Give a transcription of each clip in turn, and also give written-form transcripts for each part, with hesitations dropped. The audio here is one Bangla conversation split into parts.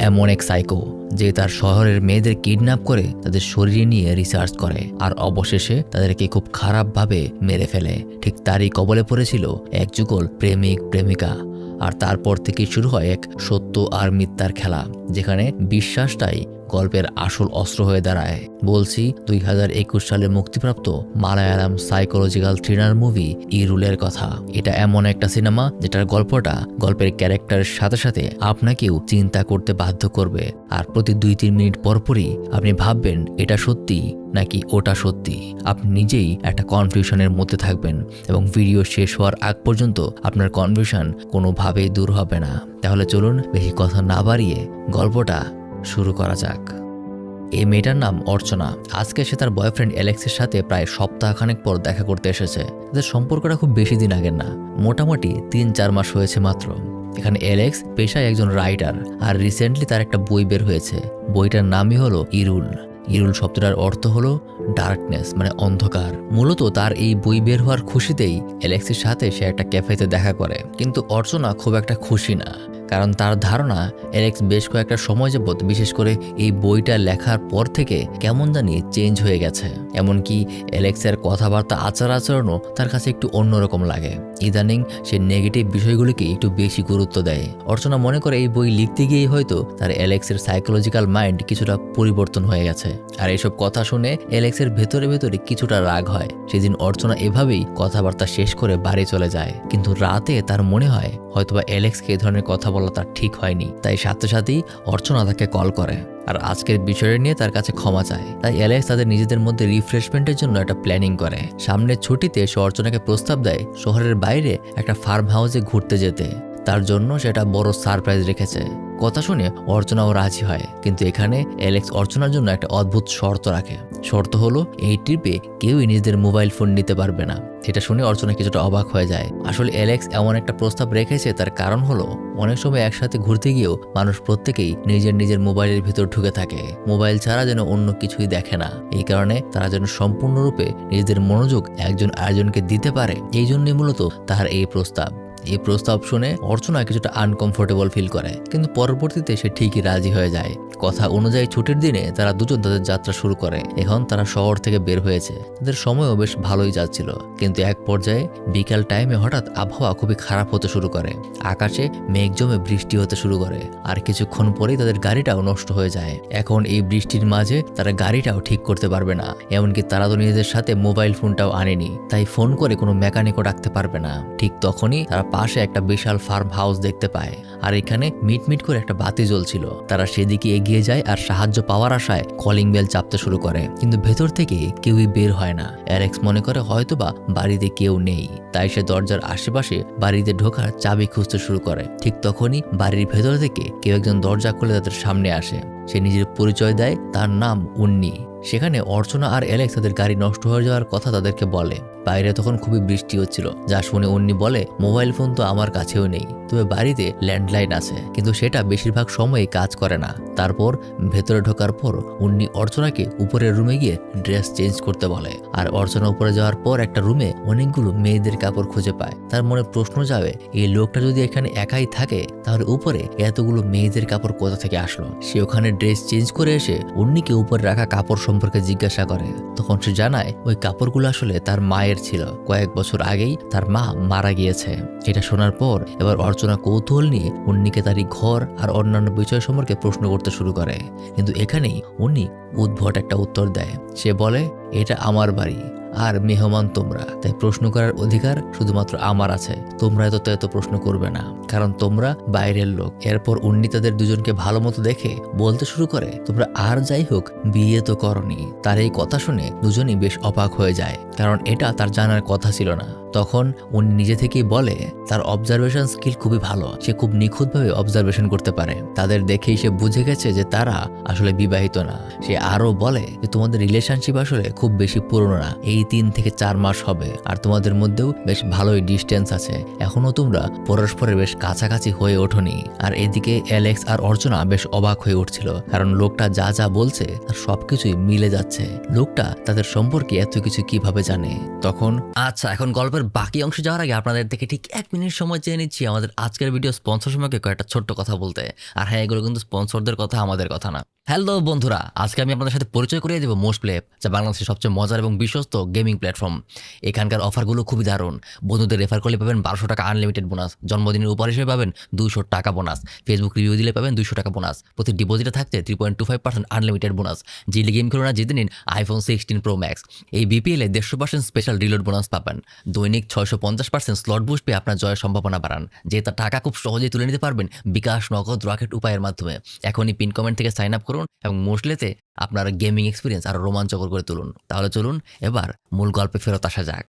এমন এক সাইকো যে তার শহরের মেয়েদের কিডন্যাপ করে তাদের শরীরে নিয়ে রিসার্চ করে আর অবশেষে তাদেরকে খুব খারাপভাবে মেরে ফেলে। ঠিক তারই কবলে পড়েছিল এক যুগল প্রেমিক প্রেমিকা। আর তারপর থেকে শুরু হয় এক সত্য আর মিথ্যার খেলা, যেখানে বিশ্বাসটাই গল্পের আসল অস্ত্র হয়ে দাঁড়ায়। বলছি 2021 সালে মুক্তিপ্রাপ্ত মালায়ালাম সাইকোলজিক্যাল থ্রিলার মুভি ইরুলের কথা। এটা এমন একটা সিনেমা যেটার গল্পটা গল্পের ক্যারেক্টারের সাথে সাথে আপনাকেও চিন্তা করতে বাধ্য করবে। আর প্রতি 2-3 মিনিট পরপরই আপনি ভাববেন এটা সত্যি নাকি ওটা সত্যি। আপনি নিজেই একটা কনফিউশনের মধ্যে থাকবেন এবং ভিডিও শেষ হওয়ার আগ পর্যন্ত আপনার কনফিউশন কোনোভাবেই দূর হবে না। তাহলে চলুন বেশি কথা না বাড়িয়ে গল্পটা শুরু করা যাক। এই মেয়েটার নাম অর্চনা। আজকে সে তার বয়ফ্রেন্ড অ্যালেক্সের সাথে প্রায় সপ্তাহখানেক পর দেখা করতে এসেছে। তাদের সম্পর্কটা খুব বেশি দিন আগের না, মোটামুটি 3-4 মাস হয়েছে মাত্র। এখানে অ্যালেক্স পেশায় একজন রাইটার, আর রিসেন্টলি তার একটা বই বের হয়েছে। বইটার নামই হলো ইরুল। ইরুল শব্দটার অর্থ হলো ডার্কনেস, মানে অন্ধকার। মূলত তার এই বই বের হওয়ার খুশিতেই অ্যালেক্সের সাথে সে একটা ক্যাফেতে দেখা করে। কিন্তু অর্চনা খুব একটা খুশি না, কারণ তার ধারণা অ্যালেক্স বেশ কয়েকটা সময় যাবত, বিশেষ করে এই বইটা লেখার পর থেকে কেমন জানি চেঞ্জ হয়ে গেছে। এমনকি অ্যালেক্সের কথাবার্তা আচার আচরণও তার কাছে একটু অন্যরকম লাগে। ইদানিং সে নেগেটিভ বিষয়গুলিকে একটু বেশি গুরুত্ব দেয়। অর্চনা মনে করে এই বই লিখতে গিয়েই হয়তো তার অ্যালেক্সের সাইকোলজিক্যাল মাইন্ড কিছুটা পরিবর্তন হয়ে গেছে। আর এসব কথা শুনে অ্যালেক্সের ভেতরে ভেতরে কিছুটা রাগ হয়। সেদিন অর্চনা এভাবেই কথাবার্তা শেষ করে বাড়ি চলে যায়। কিন্তু রাতে তার মনে হয় হয়তোবা অ্যালেক্সকে এ ধরনের কথা বলা তার ঠিক হয়নি। তাই সাথে সাথেই অর্চনা তাকে কল করে আর আজকের বিষয়টা নিয়ে তার কাছে ক্ষমা চায়। তাই অ্যালেক্স তাদের নিজেদের মধ্যে রিফ্রেশমেন্টের জন্য একটা প্ল্যানিং করে। সামনের ছুটিতে সে অর্চনাকে প্রস্তাব দেয় শহরের বাইরে একটা ফার্ম হাউসে ঘুরতে যেতে। তার জন্য সেটা বড় সারপ্রাইজ রেখেছে। কথা শুনে অর্চনাও রাজি হয়, কিন্তু এখানে অ্যালেক্স অর্চনার জন্য একটা অদ্ভুত শর্ত রাখে। শর্ত হলো এই ট্রিপে কেউই নিজেদের মোবাইল ফোন নিতে পারবে না। এটা শুনে অর্চনা কিছুটা অবাক হয়ে যায়। আসলে অ্যালেক্স এমন একটা প্রস্তাব রেখেছে, তার কারণ হলো অনেক সময় একসাথে ঘুরতে গিয়েও মানুষ প্রত্যেকেই নিজের মোবাইলের ভিতর ঢুকে থাকে। মোবাইল ছাড়া যেন অন্য কিছুই দেখে না। এই কারণে তারা যেন সম্পূর্ণরূপে নিজেদের মনোযোগ একজন আরেকজনকে দিতে পারে, এই জন্যই মূলত তার এই প্রস্তাব। এই প্রস্তাব শুনে অর্চনা কিছুটা আনকমফোর্টেবল ফিল করে, কিন্তু পরবর্তীতে সে ঠিকই রাজি হয়ে যায়। কথা অনুযায়ী ছুটির দিনে তারা দুজন তাদের যাত্রা শুরু করে। এখন তারা শহর থেকে বের হয়েছে। তাদের সময়ও বেশ ভালোই যাচ্ছিল, কিন্তু এক পর্যায়ে বিকাল টাইমে হঠাৎ আবহাওয়া খুবই খারাপ হতে শুরু করে। আকাশে মেঘ জমে বৃষ্টি হতে শুরু করে, আর কিছুক্ষণ পরেই তাদের গাড়িটাও নষ্ট হয়ে যায়। এখন এই বৃষ্টির মাঝে তারা গাড়িটাও ঠিক করতে পারবে না। এমনকি তারা তো নিজেদের সাথে মোবাইল ফোনটাও আনেনি, তাই ফোন করে কোনো মেকানিকও ডাকতে পারবে না। ঠিক তখনই তারা পাশে একটা বিশাল ফার্ম হাউস দেখতে পায়, আর এখানে মিটমিট করে একটা বাতি জ্বলছিল। তারা সেদিকে এগিয়ে যায় আর সাহায্য পাওয়ার আশায় কলিং বেল চাপতে শুরু করে, কিন্তু ভেতর থেকে কেউই বের হয় না। অ্যালেক্স মনে করে হয়তোবা বাড়িতে কেউ নেই, তাই সে দরজার আশেপাশে বাড়িতে ঢোকার চাবি খুঁজতে শুরু করে। ঠিক তখনই বাড়ির ভেতর থেকে কেউ একজন দরজা খুলে তাদের সামনে আসে। সে নিজের পরিচয় দেয়, তার নাম উন্নি। সেখানে অর্চনা আর অ্যালেক্স তাদের গাড়ি নষ্ট হয়ে যাওয়ার কথা তাদেরকে বলে। বাইরে তখন খুবই বৃষ্টি হচ্ছিল, যা শুনে উন্নি বলে মোবাইল ফোন তো আমার কাছেও নেই, তবে বাড়িতে ল্যান্ডলাইন আছে, কিন্তু সেটা বেশিরভাগ সময়ই কাজ করে না। তারপর ভেতরে ঢোকার পর উন্নি অর্চনাকে উপরের রুমে গিয়ে ড্রেস চেঞ্জ করতে বলে। আর অর্চনা উপরে যাওয়ার পর একটা রুমে অনেকগুলো মেয়েদের কাপড় খুঁজে পায়। তার মনে প্রশ্ন যাবে, এই লোকটা যদি এখানে একাই থাকে তাহলে উপরে এতগুলো মেয়েদের কাপড় কোথা থেকে আসলো। সে ওখানে ড্রেস চেঞ্জ করে এসে উন্নিকে উপরে রাখা কাপড় সম্পর্কে জিজ্ঞাসা করে। তখন সে জানায় ওই কাপড়গুলো আসলে তার মায়ের ছিল। কয়েক বছর আগেই তার মা মারা গিয়েছে। এটা শোনার পর এবার অর্চনা কৌতূহল নিয়ে উন্নিকে তারই ঘর আর অন্যান্য বিষয় সম্পর্কে প্রশ্ন করতে শুরু করে, কিন্তু এখানেই উন্নি উদ্ভট একটা উত্তর দেয়। সে বলে এটা আমার বাড়ি আর মেহমান তোমরা, তাই প্রশ্ন করার অধিকার শুধুমাত্র আমার আছে। তোমরা এত প্রশ্ন করবে না, কারণ তোমরা বাইরের লোক। এরপর উন্নি তাদের দুজনকে ভালো মতো দেখে বলতে শুরু করে, তোমরা আর যাই হোক বিয়ে তো করনি। তার এই কথা শুনে দুজনই বেশ অবাক হয়ে যায়, কারণ এটা তার জানার কথা ছিল না। তখন উনি নিজে থেকেই বলে তার অবজারভেশন স্কিল খুবই ভালো, সে খুব নিখুঁতভাবে অবজারভেশন করতে পারে। তাদের দেখেই সে বুঝে গেছে যে তারা আসলে বিবাহিত না। সে আরো বলে যে তোমাদের রিলেশনশিপ আসলে খুব বেশি পুরনো না, এই 3 থেকে 4 মাস হবে, আর তোমাদের মধ্যেও বেশ ভালোই ডিস্টেন্স আছে। এখনো তোমরা পরস্পরের বেশ কাছাকাছি হয়ে ওঠোনি। আর এদিকে অ্যালেক্স আর অর্চনা বেশ অবাক হয়ে উঠছিল, কারণ লোকটা যা যা বলছে তার সবকিছুই মিলে যাচ্ছে। লোকটা তাদের সম্পর্কে এত কিছু কিভাবে জানে। তখন আচ্ছা, এখন গল্পের ভিডিওর বাকি অংশে যাওয়ার আগে আপনাদের থেকে ঠিক 1 মিনিট সময় চেয়ে নিচ্ছি আমাদের আজকের ভিডিও স্পন্সর সম্পর্কে কয়েকটা ছোট্ট কথা বলতে। আর হ্যাঁ, এগুলো কিন্তু স্পন্সরদের কথা, আমাদের কথা না। হ্যালো বন্ধুরা, আজকে আমি আপনাদের সাথে পরিচয় করিয়ে দেবো মোস্ট প্লে, যা বাংলাদেশের সবচেয়ে মজার এবং বিশ্বস্ত গেমিং প্ল্যাটফর্ম। এখানকার অফারগুলো খুবই দারুণ। বন্ধুদের রেফার করলে পাবেন 1200 টাকা আনলিমিটেড বোনাস, জন্মদিনের উপহার হিসেবে পাবেন 200 টাকা বোনাস, ফেসবুক রিভিউ দিলে পাবেন 200 টাকা বোনাস, প্রতি ডিপোজিটে থাকছে 3.25% আনলিমিটেড বোনাস। জিলি গেম খেলুন না, জিতে নিন iPhone 16 Pro Max। এই বিপিএলে 150% স্পেশাল রিলোড বোনাস পাবেন। দৈনিক 650% স্লট বুস্ট পেয়ে আপনার জয়ের সম্ভাবনা বাড়ান, যে তার টাকা খুব সহজেই তুলে নিতে পারবেন বিকাশ, নগদ, রকেট উপায়ের মাধ্যমে। এখনই পিন কমেন্ট থেকে সাইন আপ করুন এবং মোস্টলেতে আপনার গেমিং এক্সপিরিয়েন্স আরো রোমাঞ্চকর করে তুলুন। তাহলে চলুন এবার মূল গল্পে ফেরত আসা যাক।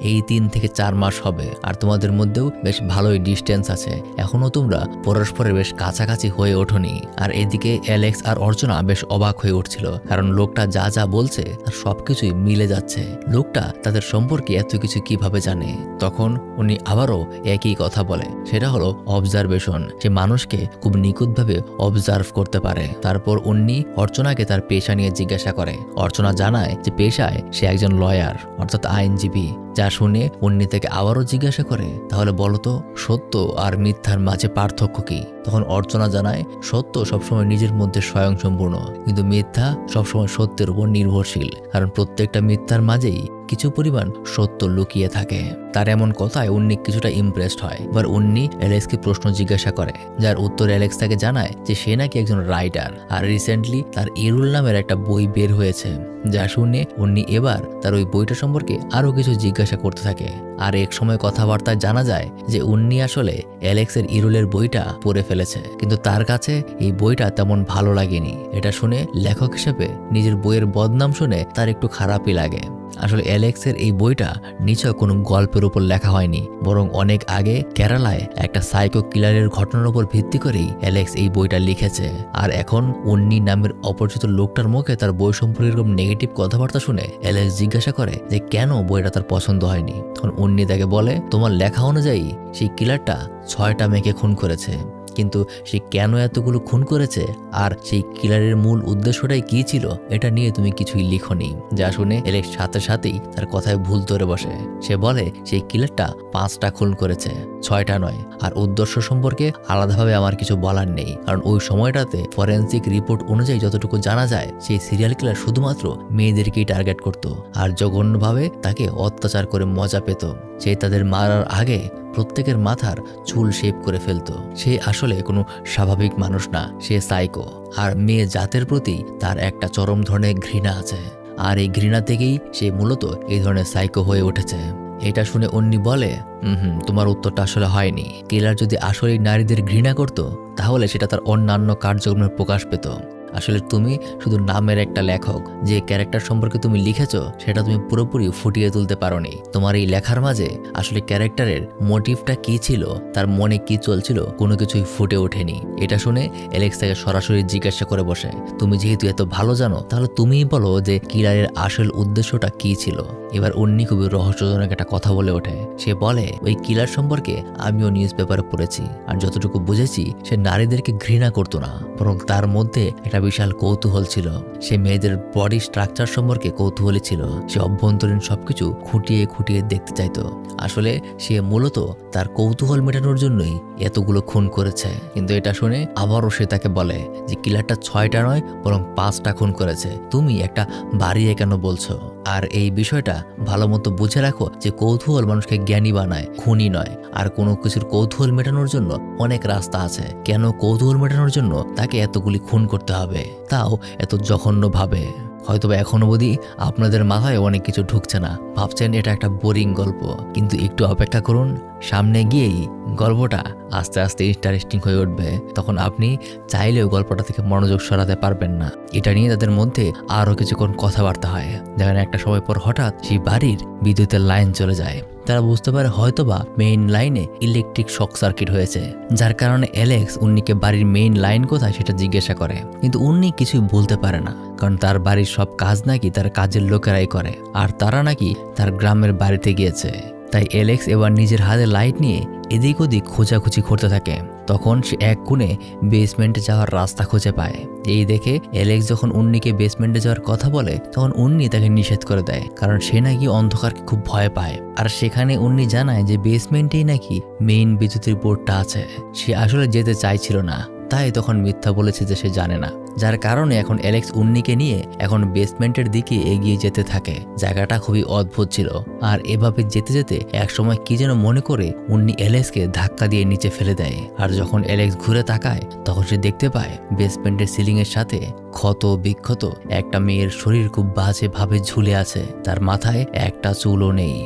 এই 3 থেকে 4 মাস হবে আর তোমাদের মধ্যেও বেশ ভালোই ডিস্টেন্স আছে। এখনো তোমরা পরস্পরের বেশ কাছাকাছি হয়ে ওঠোনি। আর এদিকে অ্যালেক্স আর অর্চনা বেশ অবাক হয়ে উঠছিল, কারণ লোকটা যা যা বলছে তার সবকিছুই মিলে যাচ্ছে। লোকটা তাদের সম্পর্কে এত কিছু কিভাবে জানে? তখন উনি আবারও একই কথা বলে, সেটা হলো অবজারভেশন। সে মানুষকে খুব নিখুঁতভাবে অবজার্ভ করতে পারে। তারপর উনি অর্চনাকে তার পেশা নিয়ে জিজ্ঞাসা করে। অর্চনা জানায় যে পেশায় সে একজন লয়ার, অর্থাৎ আইনজীবী। যা শুনে উন্নি থেকে আবারও জিজ্ঞাসা করে, তাহলে বলতো সত্য আর মিথ্যার মাঝে পার্থক্য কি? তখন অর্চনা জানায়, সত্য সবসময় নিজের মধ্যে স্বয়ংসম্পূর্ণ, কিন্তু মিথ্যা সবসময় সত্যের উপর নির্ভরশীল, কারণ প্রত্যেকটা মিথ্যার মাঝেই কিছু পরিমাণ সত্য লুকিয়ে থাকে। তার এমন কথায় উন্নি কিছুটা ইমপ্রেসড হয়। এবার উন্নি অ্যালেক্সকে প্রশ্ন জিজ্ঞাসা করে, যার উত্তরে অ্যালেক্স তাকে জানায় যে সে নাকি একজন রাইটার, আর রিসেন্টলি তার ইরুল নামের একটা বই বের হয়েছে। যা শুনে উন্নি এবার তার ওই বইটা সম্পর্কে আরো কিছু জিজ্ঞাসা করতে থাকে। আর এক সময় কথাবার্তায় জানা যায় যে উন্নি আসলে অ্যালেক্সের ইরুলের বইটা পড়ে ফেলেছে, কিন্তু তার কাছে এই বইটা তেমন ভালো লাগেনি। এটা শুনে লেখক হিসেবে নিজের বইয়ের বদনাম শুনে তার একটু খারাপই লাগে। আসলে অ্যালেক্সের এই বইটা নিশ্চয় কোনো গল্পের উপর লেখা হয়নি, বরং অনেক আগে কেরালায় একটা সাইকো কিলারের ঘটনার উপর ভিত্তি করেই অ্যালেক্স এই বইটা লিখেছে। আর এখন উন্নি নামের অপরিচিত লোকটার মুখে তার বই সম্পর্কে এরকম নেগেটিভ কথাবার্তা শুনে অ্যালেক্স জিজ্ঞাসা করে যে কেন বইটা তার পছন্দ হয়নি। তখন উন্নি তাকে বলে, তোমার লেখা অনুযায়ী সেই কিলারটা 6টা মেয়েকে খুন করেছে, কিন্তু সে কেন এতগুলো খুন করেছে আর সেই কিলারের মূল উদ্দেশ্যটাই কি ছিল এটা নিয়ে তুমি কিছুই লিখোনি। যা শুনে অ্যালেক্স সাথে সাথেই তার কথায় ভুল ধরে বসে। সে বলে সেই কিলারটা 5টা খুন করেছে, 6টা নয়। আর উদ্দেশ্য সম্পর্কে আলাদাভাবে আমার কিছু বলার নেই, কারণ ওই সময়টাতে ফরেন্সিক রিপোর্ট অনুযায়ী যতটুকু জানা যায় সেই সিরিয়াল কিলার শুধুমাত্র মেয়েদেরকেই টার্গেট করত আর জঘন্যভাবে তাকে অত্যাচার করে মজা পেত। সে তাদের মারার আগে প্রত্যেকের মাথার চুল শেভ করে ফেলতো। সে আসলে কোনো স্বাভাবিক মানুষ না, সে সাইকো। আর মেয়ে জাতের প্রতি তার একটা চরম ধরনের ঘৃণা আছে, আর এই ঘৃণা থেকেই সে মূলত এই ধরনের সাইকো হয়ে উঠেছে। এটা শুনে উন্নি বলে, তোমার উত্তরটা আসলে হয়নি। কিলার যদি আসলেই নারীদের ঘৃণা করত তাহলে সেটা তার অন্যান্য কার্যক্রমে প্রকাশ পেত। আসলে তুমি শুধু নামের একটা লেখক, যে ক্যারেক্টার সম্পর্কে তুমি লিখেছো সেটা তুমি পুরোপুরি ফুটিয়ে তুলতে পারোনি। তোমার এই লেখার মাঝে আসলে ক্যারেক্টারের মোটিভটা কি ছিল, তার মনে কি চলছিল, কোনো কিছুই ফুটে ওঠেনি। এটা শুনে অ্যালেক্স তাকে সরাসরি জিজ্ঞাসা করে বসে, তুমি যেহেতু এত ভালো জানো তাহলে তুমিই বলো যে কিলারের আসল উদ্দেশ্যটা কি ছিল। এবার উন্নি খুবই রহস্যজনক একটা কথা বলে ওঠে। সে বলে, ওই কিলার সম্পর্কে আমিও নিউজ পেপারে পড়েছি, আর যতটুকু বুঝেছি সে নারীদেরকে ঘৃণা করতো না, বরং তার মধ্যে একটা বিশাল কৌতূহল ছিল। সে মেয়েদের বডি স্ট্রাকচার সম্পর্কে কৌতূহলী ছিল। সে অভ্যন্তরীণ সবকিছু খুঁটিয়ে খুঁটিয়ে দেখতে চাইতো। আসলে সে মূলত তার কৌতূহল মেটানোর জন্যই এতগুলো খুন করেছে। কিন্তু এটা শুনে আবারও সে তাকে বলে যে কিলারটা 6টা নয় বরং 5টা খুন করেছে, তুমি একটা বাড়িয়ে কেন বলছো? আর এই বিষয়টা ভালো মতো বুঝে রাখো যে কৌতূহল মানুষকে জ্ঞানী বানায়, খুনি নয়। আর কোনো কিছুর কৌতূহল মেটানোর জন্য অনেক রাস্তা আছে। কেন কৌতূহল মেটানোর জন্য তাকে এতগুলি খুন করতে হবে, তাও এত জঘন্যভাবে? হয়তোবা এখনো অবধি আপনাদের মাথায় অনেক কিছু ঢুকছে না, ভাবছেন এটা একটা বোরিং গল্প, কিন্তু একটু অপেক্ষা করুন, সামনে গিয়েই গল্পটা আস্তে আস্তে ইন্টারেস্টিং হয়ে উঠবে। তখন আপনি চাইলেও গল্পটা থেকে মনোযোগ সরাতে পারবেন না। এটা নিয়ে তাদের মধ্যে আরো কিছুক্ষণ কথাবার্তা হয়। যেখানে একটা সময় পর হঠাৎ সেই বাড়ির বিদ্যুতের লাইন চলে যায়। তারা বুঝতে পারে হয়তোবা মেইন লাইনে ইলেকট্রিক শক সার্কিট হয়েছে, যার কারণে অ্যালেক্স উন্নিকে বাড়ির মেইন লাইন কোথায় সেটা জিজ্ঞাসা করে। কিন্তু উন্নি কিছুই বলতে পারে না, কারণ তার বাড়ির সব কাজ নাকি তার কাজের লোকেরাই করে, আর তারা নাকি তার গ্রামের বাড়িতে গিয়েছে। তাই অ্যালেক্স এবার নিজের হাতে লাইট নিয়ে এদিক ওদিক খোঁজাখুঁজি করতে থাকে। তখন সে এক কোণে বেসমেন্টে যাওয়ার রাস্তা খুঁজে পায়। এই দেখে অ্যালেক্স যখন উন্নিকে বেসমেন্টে যাওয়ার কথা বলে তখন উন্নি তাকে নিষেধ করে দেয়, কারণ সে নাকি অন্ধকারকে খুব ভয় পায়। আর সেখানে উন্নি জানায় যে বেসমেন্টেই নাকি মেইন বিদ্যুতের বোর্ডটা আছে। সে আসলে যেতে চাইছিল না, তাই তখন মিথ্যা বলেছে যে সে জানে না, যার কারণে এখন অ্যালেক্স উন্নিকে নিয়ে এখন বেসমেন্টের দিকে এগিয়ে যেতে থাকে। জায়গাটা খুবই অদ্ভুত ছিল। আর এভাবে যেতে যেতে একসময় কি যেন মনে করে উন্নি অ্যালেক্সকে ধাক্কা দিয়ে নিচে ফেলে দেয়। আর যখন অ্যালেক্স ঘুরে তাকায় তখন সে দেখতে পায় বেসমেন্টের সিলিং এর সাথে ক্ষত বিক্ষত একটা মেয়ের শরীর খুব বাজে ভাবে ঝুলে আছে। তার মাথায় একটা চুলও নেই।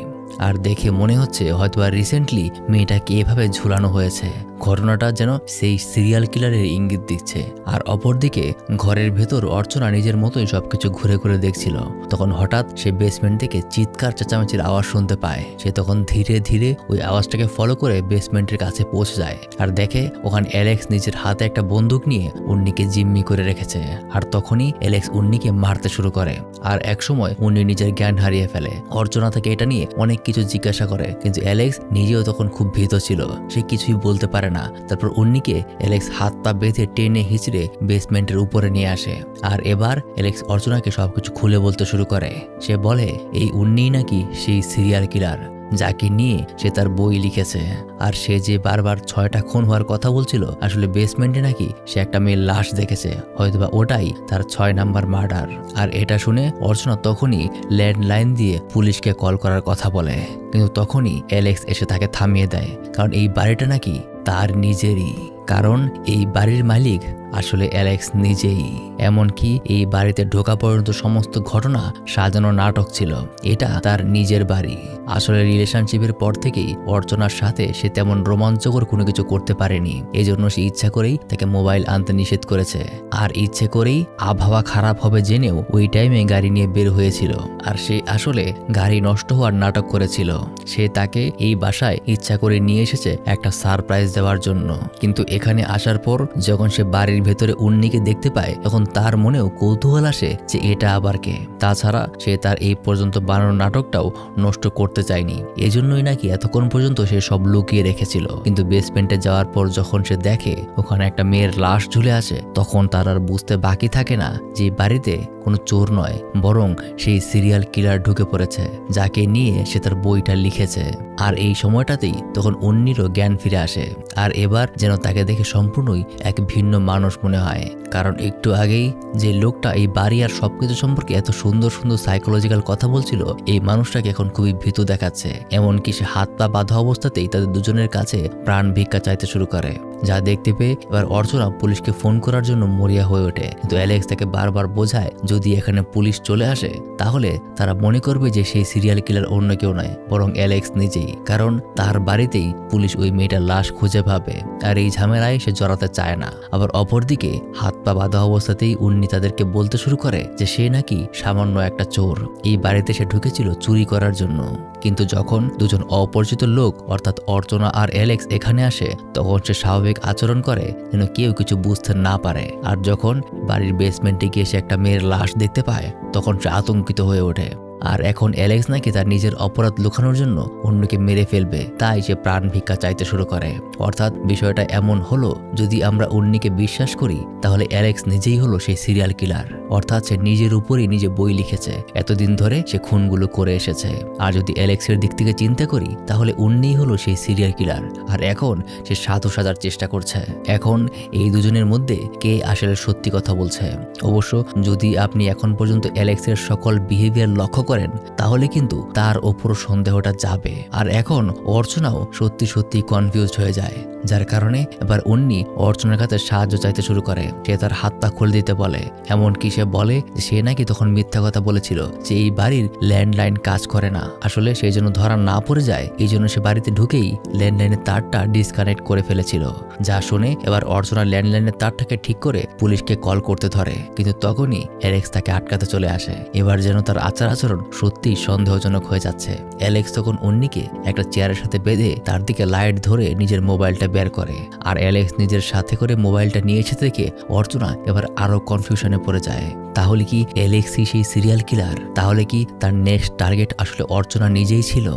আর দেখে মনে হচ্ছে হয়তো রিসেন্টলি মেয়েটাকে এভাবে ঝুলানো হয়েছে। ঘটনাটা যেন সেই সিরিয়াল কিলারের ইঙ্গিত দিচ্ছে। আর অপরদিকে ঘরের ভেতর অর্চনা নিজের মতোই সবকিছু ঘুরে ঘুরে দেখছিল। তখন হঠাৎ সে বেসমেন্ট থেকে চিৎকার চেঁচামেচির আওয়াজ শুনতে পায়। সে তখন ধীরে ধীরে ওই আওয়াজটাকে ফলো করে বেসমেন্টের কাছে পৌঁছে যায় আর দেখে ওখানে অ্যালেক্স নিজের হাতে একটা বন্দুক নিয়ে উন্নিকে জিম্মি করে রেখেছে। আর তখনই অ্যালেক্স উন্নিকে মারতে শুরু করে। আর একসময় উন্নি নিজের জ্ঞান হারিয়ে ফেলে। অর্চনা তাকে এটা নিয়ে অনেক কিছু জিজ্ঞাসা করে, কিন্তু অ্যালেক্স নিজেও তখন খুব ভীত ছিল। সে কিছুই বলতে পারে না। তারপর উন্নিকে অ্যালেক্স হাত পা বেঁধে টেনে হিচড়ে বেসমেন্টের উপরে নিয়ে আসে। আর এবার অ্যালেক্স অর্চনাকে সবকিছু খুলে বলতে শুরু করে। সে বলে এই উন্নিই নাকি সেই সিরিয়াল কিলার যাকে নিয়ে সে তার বই লিখেছে। আর সে যে বারবার 6টা খুন হওয়ার কথা বলছিল, আসলে বেসমেন্টে নাকি সে একটা মেয়ের লাশ দেখেছে, হয়তোবা ওটাই তার 6 নাম্বার মার্ডার। আর এটা শুনে অর্চনা তখনই ল্যান্ডলাইন দিয়ে পুলিশকে কল করার কথা বলে, কিন্তু তখনই অ্যালেক্স এসে তাকে থামিয়ে দেয়, কারণ এই বাড়িটা নাকি তার নিজেরই। কারণ এই বাড়ির মালিক আসলে অ্যালেক্স নিজেই। এমনকি এই বাড়িতে ঢোকা পর্যন্ত সমস্ত ঘটনা সাজানো নাটক ছিল। এটা তার নিজের বাড়ি। আসলে রিলেশনশিপের পর থেকেই অর্চনার সাথে সে তেমন রোমাঞ্চকর কোনো কিছু করতে পারেনি। এজন্য সে ইচ্ছা করেই তাকে মোবাইল আনতে নিষেধ করেছে। আর ইচ্ছে করেই আবহাওয়া খারাপ হবে জেনেও ওই টাইমে গাড়ি নিয়ে বের হয়েছিল। আর সে আসলে গাড়ি নষ্ট হওয়ার নাটক করেছিল। সে তাকে এই বাসায় ইচ্ছা করে নিয়ে এসেছে একটা সারপ্রাইজ দেওয়ার জন্য। কিন্তু এখানে আসার পর যখন সে বাড়ির ভেতরে উন্নিকে দেখতে পায় তখন তার মনেও কৌতূহল আসে যে এটা আবার কে। তাছাড়া সে তার এই পর্যন্ত বানানো নাটকটাও নষ্ট করতে চায়নি। এজন্যই নাকি এতক্ষণ পর্যন্ত সে সব লুকিয়ে রেখেছিল। কিন্তু বেসমেন্টে যাওয়ার পর যখন সে দেখে ওখানে একটা মেয়ের লাশ ঝুলে আছে, তখন তার আর বুঝতে বাকি থাকে না যে বাড়িতে কোনো চোর নয়, বরং সেই সিরিয়াল কিলার ঢুকে পড়েছে যাকে নিয়ে সে তার বইটা লিখেছে। আর এই সময়টাতেই তখন উন্নিরও জ্ঞান ফিরে আসে। আর এবার যেন তাকে দেখে সম্পূর্ণই এক ভিন্ন মানুষ মনে হয়। কারণ একটু আগেই যে লোকটা এই বাড়ি আর সবকিছু সম্পর্কে এত সুন্দর সুন্দর সাইকোলজিক্যাল কথা বলছিল, এই মানুষটাকে এখন খুবই ভীতু দেখাচ্ছে। এমনকি সে হাত পা বাঁধা অবস্থাতেই তাদের দুজনের কাছে প্রাণ ভিক্ষা চাইতে শুরু করে। যা দেখতে পেয়ে এবার অর্চনা পুলিশকে ফোন করার জন্য মরিয়া হয়ে ওঠে। কিন্তু অ্যালেক্স তাকে বারবার বোঝায় যদি এখানে পুলিশ চলে আসে তাহলে তারা মনে করবে যে সেই সিরিয়াল কিলার অন্য কেউ নয়, বরং অ্যালেক্স নিজেই। কারণ তার বাড়িতেই পুলিশ ওই মেয়েটার লাশ খুঁজে পাবে। আর এই ঝামেলায় সে জড়াতে চায় না। আবার অপরদিকে হাত পা বাঁধা অবস্থাতেই উন্নি তাদেরকে বলতে শুরু করে যে সে নাকি সামান্য একটা চোর। এই বাড়িতে সে ঢুকেছিল চুরি করার জন্য। কিন্তু যখন দুজন অপরিচিত লোক অর্থাৎ অর্চনা আর অ্যালেক্স এখানে আসে তখন সে স্বাভাবিক আচরণ করে যেন কেউ কিছু বুঝতে না পারে। আর যখন বাড়ির বেসমেন্টে গিয়ে সে একটা মেয়ের লাশ দেখতে পায় তখন সে আতঙ্কিত হয়ে ওঠে। আর এখন অ্যালেক্স নাকি তার নিজের অপরাধ লুকানোর জন্য অন্যকে মেরে ফেলবে, তাই সে প্রাণ ভিক্ষা চাইতে শুরু করে। অর্থাৎ বিষয়টা এমন হলো, যদি আমরা উন্নিকে বিশ্বাস করি তাহলে অ্যালেক্স নিজেই হলো সেই সিরিয়াল কিলার। অর্থাৎ সে নিজের উপরই নিজে বই লিখেছে, এতদিন ধরে সে খুনগুলো করে এসেছে। আর যদি অ্যালেক্সের দিক থেকে চিন্তা করি তাহলে উন্নিই হলো সেই সিরিয়াল কিলার। আর এখন সে সাধু সাজার চেষ্টা করছে। এখন এই দুজনের মধ্যে কে আসলে সত্যি কথা বলছে? অবশ্য যদি আপনি এখন পর্যন্ত অ্যালেক্সের সকল বিহেভিয়ার লক্ষ্য করেন তাহলে কিন্তু তার ওপর সন্দেহটা যাবে। আর এখন অর্চনাও সত্যি সত্যি কনফিউজড হয়ে যায়, যার কারণে এবার উন্নি অর্চনার কাছে সাহায্য চাইতে শুরু করে। সে তার হাত পা খুলে দিতে বলে। এমনকি সে বলে যে সে নাকি তখন মিথ্যা কথা বলেছিল যে এই বাড়ির ল্যান্ডলাইন কাজ করে না। আসলে সেই জন্য ধরা না পড়ে যায়, এই জন্য সে বাড়িতে ঢুকেই ল্যান্ডলাইনের তারটা ডিসকানেক্ট করে ফেলেছিল। যা শুনে এবার অর্চনা ল্যান্ডলাইনের তারটাকে ঠিক করে পুলিশকে কল করতে ধরে। কিন্তু তখনই অ্যালেক্স তাকে আটকাতে চলে আসে। এবার যেন তার আচার আচরণ সত্যি সন্দেহজনক হয়ে যাচ্ছে। অ্যালেক্স তখন উন্নিকে একটা চেয়ারের সাথে বেঁধে তার দিকে লাইট ধরে নিজের মোবাইলটা বের করে। আর অ্যালেক্স নিজের সাথে করে মোবাইলটা নিয়ে এসে থেকে অর্চনা এবার আরো কনফিউশনে পড়ে যায়। তাহলে কি অ্যালেক্সই সেই সিরিয়াল কিলার? তাহলে কি তার নেক্সট টার্গেট আসলে অর্চনা নিজেই ছিল?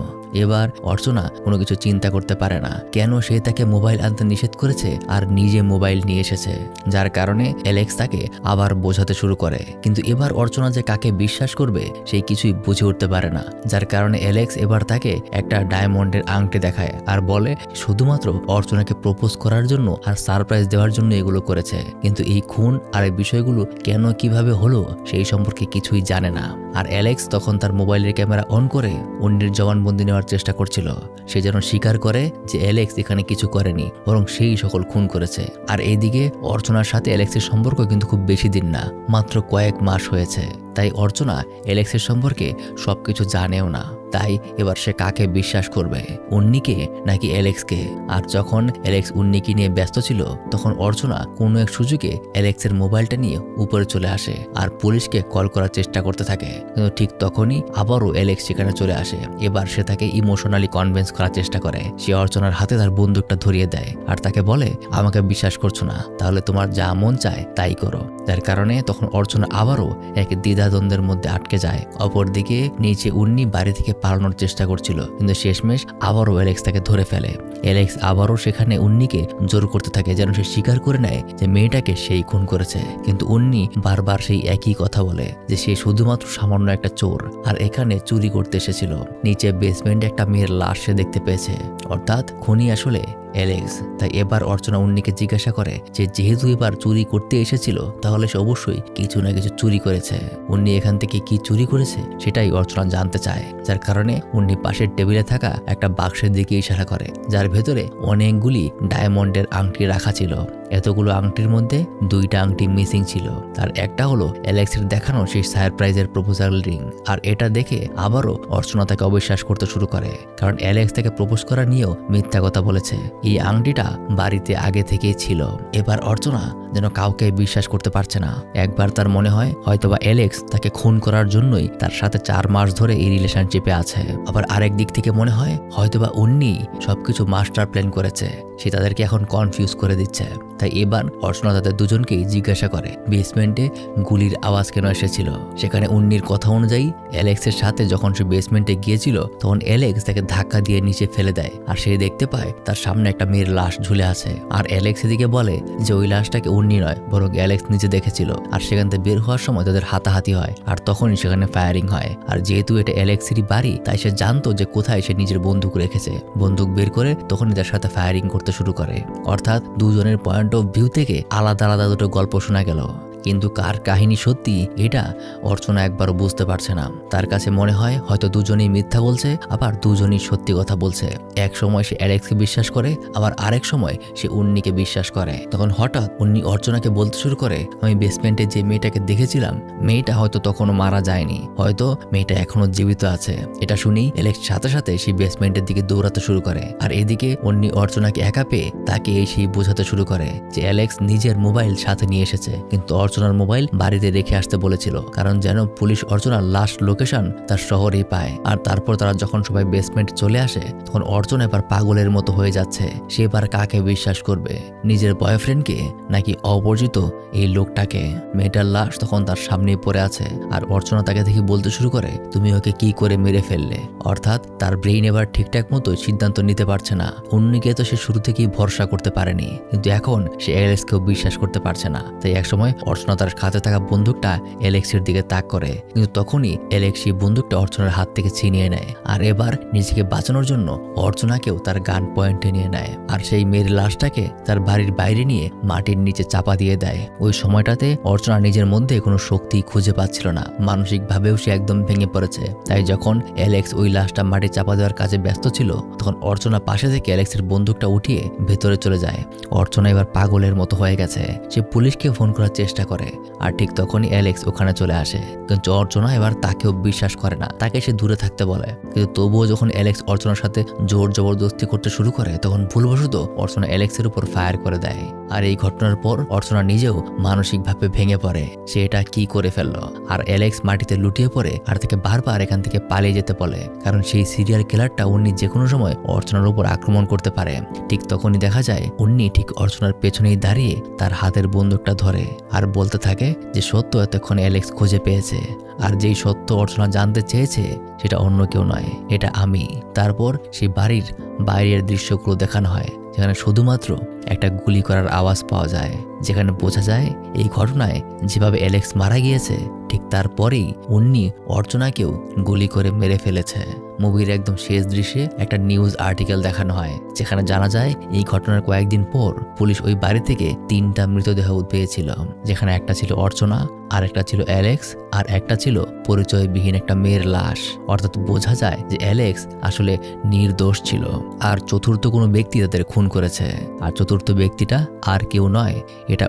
এবার অর্চনা কোনো কিছু চিন্তা করতে পারে না, কেন সে তাকে মোবাইল আনতে নিষেধ করেছে আর নিজে মোবাইল নিয়ে এসেছে, যার কারণে অ্যালেক্স তাকে আবার বোঝাতে শুরু করে। কিন্তু এবার অর্চনা যে কাকে বিশ্বাস করবে সেই কিছুই বুঝে উঠতে পারে না, যার কারণে অ্যালেক্স এবার তাকে একটা ডায়মন্ডের আংটি দেখায় আর বলে শুধুমাত্র অর্চনাকে প্রপোজ করার জন্য আর সারপ্রাইজ দেওয়ার জন্য এগুলো করেছে, কিন্তু এই খুন আর এই বিষয়গুলো কেন কিভাবে হলো সেই সম্পর্কে কিছুই জানে না। আর অ্যালেক্স তখন তার মোবাইলের ক্যামেরা অন করে অন্যের জবানবন্দি নেওয়ার চেষ্টা করছিল। সে যেন স্বীকার করে যে অ্যালেক্স এখানে কিছু করেনি, বরং সেই সকল খুন করেছে। আর এইদিকে অর্চনার সাথে অ্যালেক্সের সম্পর্ক কিন্তু খুব বেশি দিন না, মাত্র কয়েক মাস হয়েছে। তাই অর্চনা অ্যালেক্সের সম্পর্কে সবকিছু জানেও না। তাই এবার সে কাকে বিশ্বাস করবে, উন্নিকে নাকি অ্যালেক্সকে? আর যখন অ্যালেক্স উন্নিকে নিয়ে ব্যস্ত ছিল তখন অর্চনা কোনো এক সুযোগে অ্যালেক্সের মোবাইলটা নিয়ে উপরে চলে আসে আর পুলিশকে কল করার চেষ্টা করতে থাকে। কিন্তু ঠিক তখনই আবারও অ্যালেক্স সেখানে চলে আসে। এবার সে তাকে ইমোশনালি কনভিন্স করার চেষ্টা করে। সে অর্চনার হাতে তার বন্দুকটা ধরিয়ে দেয় আর তাকে বলে আমাকে বিশ্বাস করছো না, তাহলে তোমার যা মন চায় তাই করো। যার কারণে তখন অর্চনা আবারও এক দ্বিধাদ্বন্দ্বের মধ্যে আটকে যায়। অপরদিকে নিচে উন্নি বাড়ি থেকে পালানোর চেষ্টা করছিল, কিন্তু শেষমেশ আবারও অ্যালেক্স তাকে ধরে ফেলে। অ্যালেক্স আবারও সেখানে উন্নিকে জোর করতে থাকে যেন সে স্বীকার করে নেয় যে মেয়েটাকে সেই খুন করেছে। কিন্তু উন্নি বারবার সেই একই কথা বলে যে সে শুধুমাত্র সামান্য একটা চোর আর এখানে চুরি করতে এসেছিল। নিচে বেসমেন্টে একটা মেয়ের লাশ সে দেখতে পেয়েছে, অর্থাৎ খুনি আসলে অ্যালেক্স। তাই এবার অর্চনা উন্নিকে জিজ্ঞাসা করে যে যেহেতু এবার চুরি করতে এসেছিল তাহলে সে অবশ্যই কিছু না কিছু চুরি করেছে। উন্নি এখান থেকে কি চুরি করেছে সেটাই অর্চনা জানতে চায়, যার কারণে উন্নি পাশের টেবিলে থাকা একটা বাক্সের দিকে ইশারা করে যার ভেতরে অনেকগুলি ডায়মন্ডের আংটি রাখা ছিল। এতগুলো আংটির মধ্যে দুইটা আংটি মিসিং ছিল। তার একটা হলো অ্যালেক্সের দেখানো সেই সারপ্রাইজের প্রপোজাল রিং। আর এটা দেখে আবারও অর্চনা তাকে অবিশ্বাস করতে শুরু করে, কারণ অ্যালেক্স তাকে প্রপোজ করা নিয়েও মিথ্যা কথা বলেছে। এই আংটিটা বাড়িতে আগে থেকেই ছিল। এবার অর্চনা যেন কাউকে বিশ্বাস করতে পারছে না। একবার তার মনে হয় হয়তোবা অ্যালেক্স তাকে খুন করার জন্যই তার সাথে 4 মাস ধরে এই রিলেশনশিপে আছে। আবার আরেক দিক থেকে মনে হয় হয়তোবা উন্নি সবকিছু মাস্টার প্ল্যান করেছে, সে তাদেরকে এখন কনফিউজ করে দিচ্ছে। তাই এবার অর্চনা তাদের দুজনকেই জিজ্ঞাসা করে বেসমেন্টে গুলির আওয়াজ কেন এসেছিল। সেখানে উন্নির কথা অনুযায়ী অ্যালেক্সের সাথে যখন সে বেসমেন্টে গিয়েছিল তখন অ্যালেক্স তাকে ধাক্কা দিয়ে নিচে ফেলে দেয় আর সে দেখতে পায় তার সামনে একটা মেয়ের লাশ ঝুলে আছে। আর অ্যালেক্স এদিকে বলে যে ওই লাশটাকে উন্নি নয় বরং অ্যালেক্স নিজে দেখেছিল। আর সেখান থেকে বের হওয়ার সময় তাদের হাতাহাতি হয় আর তখনই সেখানে ফায়ারিং হয়। আর যেহেতু এটা অ্যালেক্সেরই বাড়ি তাই সে জানতো যে কোথায় সে নিজের বন্দুক রেখেছে। বন্দুক বের করে তখনই তার সাথে ফায়ারিং করতে শুরু করে। অর্থাৎ দুজনের পয়েন্ট অফ ভিউ থেকে আলাদা আলাদা দুটো গল্প শোনা গেল, কিন্তু কার কাহিনী সত্যি এটা অর্চনা একবারও বুঝতে পারছে না। তার কাছে মনে হয় হয়তো দুজনেই মিথ্যা বলছে, আবার দুজনেই সত্যি কথা বলছে। এক সময় সে অ্যালেক্সকে বিশ্বাস করে, আবার আরেক সময় সে উন্নিকে বিশ্বাস করে। তখন হঠাৎ উন্নি অর্চনাকে বলতে শুরু করে আমি বেসমেন্টে যে মেয়েটাকে দেখেছিলাম মেয়েটা হয়তো তখনও মারা যায়নি, হয়তো মেয়েটা এখনো জীবিত আছে। এটা শুনেই অ্যালেক্স সাথে সাথে সেই বেসমেন্টের দিকে দৌড়াতে শুরু করে। আর এদিকে উন্নি অর্চনাকে একা পেয়ে তাকে সেই বোঝাতে শুরু করে যে অ্যালেক্স নিজের মোবাইল সাথে নিয়ে এসেছে, কিন্তু অর্চনার মোবাইল বাড়িতে রেখে আসতে বলেছিল, কারণ যেন পুলিশ অর্চনার লাস্ট লোকেশন তার শহরেই পায়। আর তারপর তারা যখন সবাই বেসমেন্ট চলে আসে তখন অর্চনা এবার পাগলের মতো হয়ে যাচ্ছে। সে এবার কাকে বিশ্বাস করবে, নিজের বয়ফ্রেন্ডকে নাকি অপরিচিত এই লোকটাকে? মেয়েটার লাশ তখন তার সামনেই পড়ে আছে আর অর্চনা তাকে দেখে বলতে শুরু করে তুমি ওকে কি করে মেরে ফেললে। অর্থাৎ তার ব্রেইন এবার ঠিকঠাক মতো সিদ্ধান্ত নিতে পারছে না। উন্নিকে তো সে শুরু থেকেই ভরসা করতে পারেনি, কিন্তু এখন সে অ্যালেক্সকেও বিশ্বাস করতে পারছে না। তাই একসময় অর্চনা তার হাতে থাকা বন্দুকটা অ্যালেক্সের দিকে তাক করে, কিন্তু তখনই অ্যালেক্স সেই বন্দুকটা অর্চনার হাত থেকে ছিনিয়ে নেয়। আর এবার নিজেকে বাঁচানোর জন্য অর্চনাকেও তার গান পয়েন্টে নিয়ে নেয় আর সেই মেয়ের লাশটাকে তার বাড়ির বাইরে নিয়ে মাটির নিচে চাপা দিয়ে দেয়। ওই সময়টাতে অর্চনা নিজের মধ্যে কোনো শক্তি খুঁজে পাচ্ছিল না, মানসিকভাবেও সে একদম ভেঙে পড়েছে। তাই যখন অ্যালেক্স ওই লাশটা মাটি চাপা দেওয়ার কাজে ব্যস্ত ছিল তখন অর্চনা পাশে থেকে অ্যালেক্সের বন্দুকটা উঠিয়ে ভেতরে চলে যায়। অর্চনা এবার পাগলের মতো হয়ে গেছে, সে পুলিশকে ফোন করার চেষ্টা করে। আর ঠিক তখনই অ্যালেক্স ওখানে চলে আসে, কিন্তু অর্চনা এবার তাকেও বিশ্বাস করে না, তাকে সে দূরে থাকতে বলে। কিন্তু তবুও যখন অ্যালেক্স অর্চনার সাথে জোর জবরদস্তি করতে শুরু করে তখন ভুলবশত অর্চনা অ্যালেক্সের উপর ফায়ার করে দেয়। আর এই ঘটনার পর অর্চনা নিজেও মানসিকভাবে ভেঙে পড়ে, সে এটা কি করে ফেললো। আর অ্যালেক্স মাটিতে লুটিয়ে পড়ে আর তাকে বারবার এখান থেকে পালিয়ে যেতে বলে, কারণ সেই সিরিয়াল কিলারটা উন্নি যে কোনো সময় অর্চনার উপর আক্রমণ করতে পারে। ঠিক তখনই দেখা যায় উন্নি ঠিক অর্চনার পেছনেই দাঁড়িয়ে তার হাতের বন্দুকটা ধরে আর বলতে থাকে যে সত্য এতক্ষণে অ্যালেক্স খুঁজে পেয়েছে, আর যেই সত্য অর্চনা জানতে চেয়েছে সেটা অন্য কেউ নয়, এটা আমি। তারপর সেই বাড়ির বাইরের দৃশ্যগুলো দেখানো হয়, যেখানে শুধুমাত্র একটা গুলি করার আওয়াজ পাওয়া যায়, যেখানে বোঝা যায় এই ঘটনায় যেভাবে অ্যালেক্স মারা গিয়েছে ঠিক তারপরেই উন্নি অর্চনাকেও গুলি করে মেরে ফেলেছে। মুভির একদম শেষ দৃশ্যে একটা নিউজ আর্টিকেল দেখানো হয়, যেখানে জানা যায় এই ঘটনার কয়েকদিন পর পুলিশ ওই বাড়ি থেকে 3টা মৃতদেহ পেয়েছিল, যেখানে একটা ছিল অর্চনা, আর একটা ছিল অ্যালেক্স, আর একটা ছিল পরিচয়বিহীন একটা মেয়ের লাশ। অর্থাৎ বোঝা যায় যে অ্যালেক্স আসলে নির্দোষ ছিল, আর চতুর্থ কোনো ব্যক্তি তাদের খুন করেছে। আর চতুর্থ ব্যক্তিটা আর কেউ নয়, এটা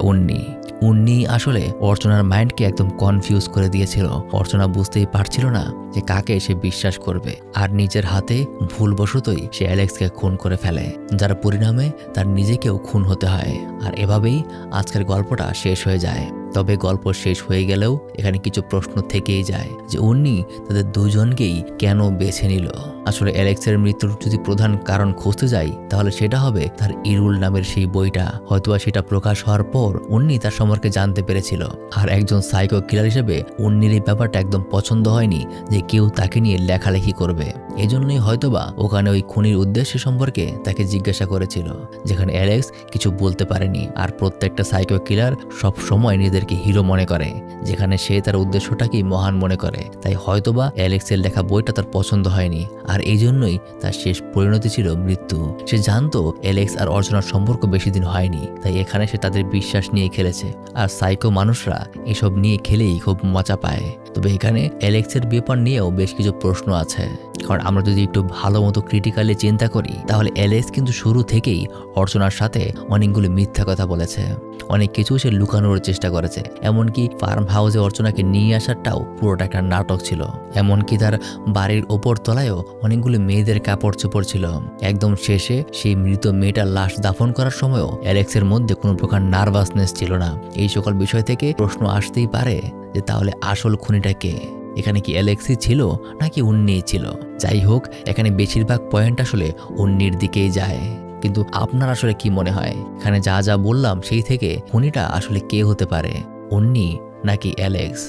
উন্নি আসলে অর্চনার মাইন্ডকে একদম কনফিউজ করে দিয়েছিল। অর্চনা বুঝতেই পারছিল না যে কাকে সে বিশ্বাস করবে, আর নিজের হাতে ভুলবশতই সে অ্যালেক্সকে খুন করে ফেলে, যার পরিণামে তার নিজেকেও খুন হতে হয়। আর এভাবেই আজকের গল্পটা শেষ হয়ে যায়। তবে গল্প শেষ হয়ে গেলেও এখানে কিছু প্রশ্ন থেকেই যায় যে উন্নি তাদের দুজনকেই কেন বেছে নিল। আসলে অ্যালেক্সের মৃত্যুর যদি প্রধান কারণ খুঁজতে যাই, তাহলে সেটা হবে তার ইরুল নামের সেই বইটা। হয়তোবা সেটা প্রকাশ হওয়ার পর উন্নি তার সম্পর্কে জানতে পেরেছিল, আর একজন সাইকো কিলার হিসেবে উন্নির এই ব্যাপারটা একদম পছন্দ হয়নি যে কেউ তাকে নিয়ে লেখালেখি করবে। এজন্যই হয়তোবা ওখানে ওই খুনির উদ্দেশ্য সম্পর্কে তাকে জিজ্ঞাসা করেছিল, যেখানে অ্যালেক্স কিছু বলতে পারেনি। আর প্রত্যেকটা সাইকো কিলার সব সময় নিজেদেরকে হিরো মনে করে, যেখানে সে তার উদ্দেশ্যটাকেই মহান মনে করে। তাই হয়তোবা অ্যালেক্সের লেখা বইটা তার পছন্দ হয়নি, আর এই জন্যই তার শেষ পরিণতি ছিল মৃত্যু। সে জানতো অ্যালেক্স আর অর্চনার সম্পর্ক বেশি দিন হয়নি, তাই এখানে সে তাদের বিশ্বাস নিয়ে খেলেছে। আর সাইকো মানুষরা এসব নিয়ে খেলেই খুব মজা পায়। তবে এখানে অ্যালেক্সের ব্যাপার নিয়েও বেশ কিছু প্রশ্ন আছে, কারণ আমরা যদি একটু ভালো মতো ক্রিটিক্যালি চিন্তা করি, তাহলে অ্যালেক্স কিন্তু শুরু থেকেই অর্চনার সাথে অনেকগুলো মিথ্যা কথা বলেছে, অনেক কিছু সে লুকানোর চেষ্টা করেছে। এমনকি ফার্ম হাউসে অর্চনাকে নিয়ে আসারটাও পুরোটা একটা নাটক ছিল। এমনকি তার বাড়ির ওপর তলায়ও অনেকগুলো মেয়েদের কাপড় চোপড় ছিল। একদম শেষে সেই মৃত মেয়েটার লাশ দাফন করার সময়ও অ্যালেক্সের মধ্যে কোনো প্রকার নার্ভাসনেস ছিল না। এই সকল বিষয় থেকে প্রশ্ন আসতেই পারে যে তাহলে আসল খুনিটা কে? এখানে কি অ্যালেক্সই ছিল নাকি উন্নিই ছিল? যাই হোক, এখানে বেশিরভাগ পয়েন্ট আসলে উন্নির দিকেই যায়। কিন্তু আপনার আসলে কি মনে হয়, এখানে যা যা বললাম সেই থেকে খুনিটা আসলে কে হতে পারে, উন্নি নাকি অ্যালেক্স?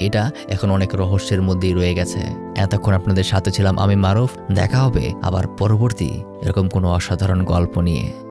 এটা এখন অনেক রহস্যের মধ্যেই রয়ে গেছে। এতক্ষণ আপনাদের সাথে ছিলাম আমি মারুফ। দেখা হবে আবার পরবর্তী এরকম কোনো অসাধারণ গল্প নিয়ে।